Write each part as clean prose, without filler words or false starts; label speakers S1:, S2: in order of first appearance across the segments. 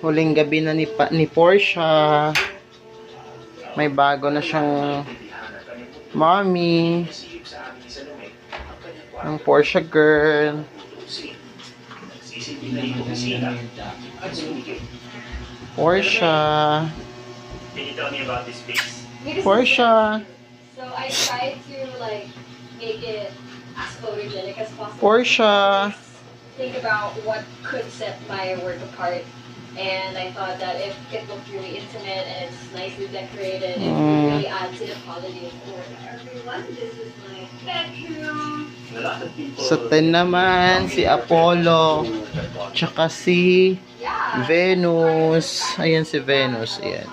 S1: huling gabi na ni Portia. May bago na siyang mommy. Ang Portia girl. Portia.
S2: Can you tell me about this place?
S1: Portia.
S3: So I tried to like make it as photogenic as possible.
S1: Portia.
S3: Think about what could set my work apart. And I thought that if it looked really intimate and it's nicely decorated, it would really add to the quality of the work. Everyone, this is my bedroom.
S2: A lot of people...
S1: Sa 10 naman, si Apollo. Tsaka si
S3: Yeah.
S1: Venus. Ayan si Venus. Ayan.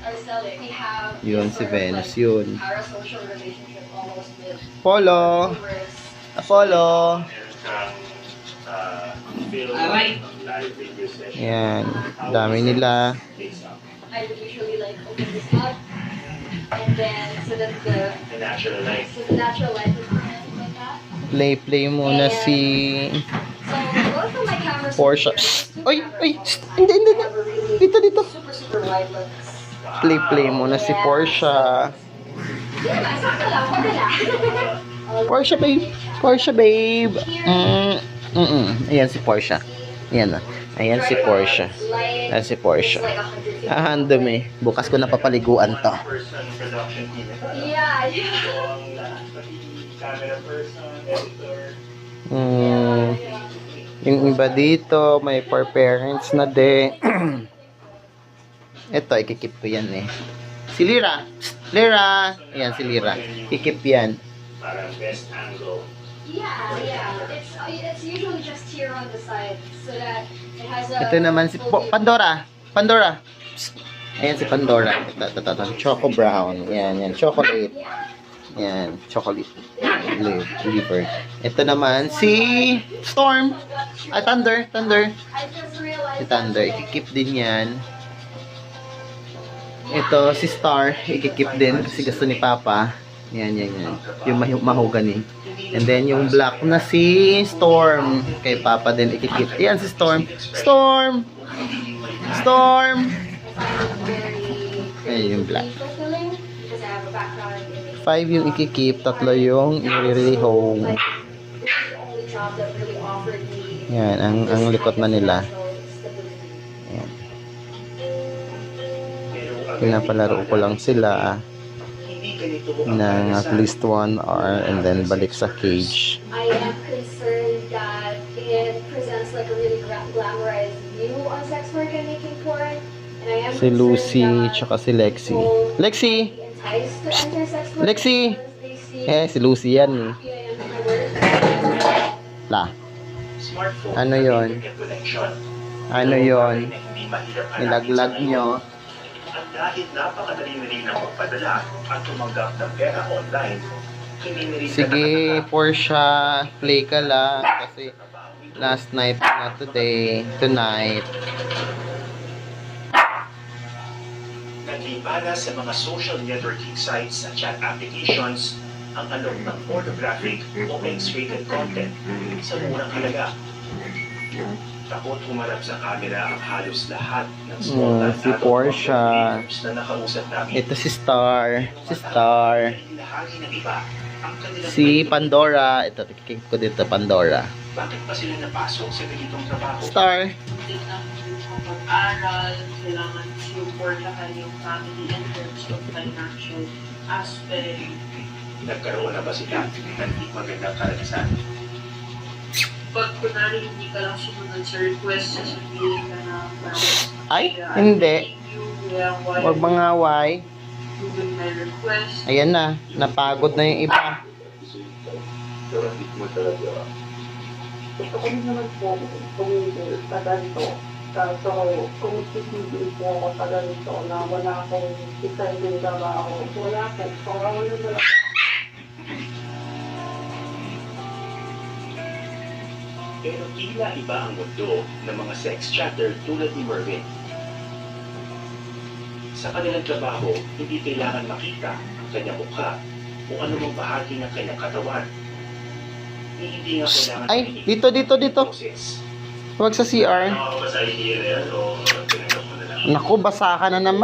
S3: Are selling. We have
S1: Yun
S3: this
S1: si
S3: sort of,
S1: Venus.
S3: like,
S1: Yun.
S3: parasocial relationship almost with
S1: Apollo.
S3: viewers.
S1: Apollo. Ayan. Dami nila.
S3: I would usually like open this up, and then so that the
S2: natural light.
S3: natural light is behind like that.
S1: Play muna si
S3: So both of my cameras.
S1: Portia.
S3: Two
S1: Oy,
S3: cameras.
S1: oy. Hindi.
S3: Have a really
S1: Dito.
S3: super wide lens.
S1: Play muna si Portia.
S3: Yeah, sakto lang, wala lang.
S1: Portia babe. Ayan si Portia. Ayan na. Ayan si Portia. Ayan si Portia. Ah, ang dumi. Bukas ko na papaliguan to.
S2: Person, production team.
S3: Yeah.
S2: Camera person, editor.
S1: Yung iba dito, may for parents na din. Ito, ikikip ko yan eh. Si Lira. Lira. Ayan si Lira. Ikip yan.
S2: Para best angle.
S3: Yeah. It's usually just here on the side so that it has a.
S1: Ito naman si Pandora. Psst. Ayan si Pandora. Ito. Choco brown. Yan. Chocolate. Yan. Chocolate. Liver. Ito naman si Storm. Ay, Thunder.
S3: I just realized.
S1: Si Thunder. Ikikip din yan. Ito si Star. Ikikip din kasi gusto ni Papa. Yan. Yung mahogany. And then yung black na si Storm. Kay Papa din ikikip. Yan si Storm. Storm! Ayan yung black. 5 yung ikikip. 3 yung i-reho. Yan. Ang likot na nila. Yan. Pinapalaro ko lang sila ng at least 1 hour and then balik sa cage.
S3: I am concerned that it presents like a really glamorized view on sex work and making porn. And I am
S1: Si Lucy
S3: concerned that
S1: tsaka si Lexi. Lexi!
S3: be enticed to enter sex work
S1: Lexi!
S3: because they see
S1: Si Lucy yan eh.
S3: happy I am with my work.
S1: La.
S2: Smartphone.
S1: Ano yon?
S2: Connection.
S1: Ano yon?
S2: Hindi mahirap
S1: Nilaglag nyo.
S2: At dahil napakadali na rin ang magpadala at tumanggap ng pera online, hindi na rin
S1: Sige, Portia, play ka lang kasi last night na tonight.
S2: Naglibana sa mga social networking sites at chat applications ang alok ng pornographic o X-rated content sa murang halaga. Takot humarap sa camera ang halos lahat ng small
S1: Si Portia.
S2: na nakausap namin.
S1: Ito si Star.
S2: Ilahagi ng iba ang kanilang
S1: Si Pandora. Ito, kikik ko dito, Pandora.
S2: bakit pa sila napasok sa ganitong trabaho?
S1: Star.
S4: Tingnan yung pag-aral, kailangan supportahan yung family in terms of financial aspect.
S2: Nagkaroon na ba sila ng di magandang karanasan?
S4: Pag kunwari hindi ka lang sumunod sa request, sasabihin ka na
S1: Ay, hindi. Huwag mangaway.
S4: Google my request.
S1: Ayan na. Napagod na yung iba.
S2: Pero hindi mo talaga.
S5: Gusto ko rin naman po tumigil sa ganito. So, kung titigil po ako sa ganito na wala akong deciding trabaho, wala po. So, wala talaga.
S2: Pero tila iba ang mundo ng mga sex chatter tulad ni Mervin. Sa kanilang trabaho, hindi kailangan makita ang kanyang mukha o anumang bahagi ng kanyang katawan. Hindi nga kailangan
S1: Ay, dito.
S2: boses.
S1: Huwag sa CR.
S2: Nakakabasa idea na yan o tinanggap mo na lang?
S1: Naku, basa ka na naman.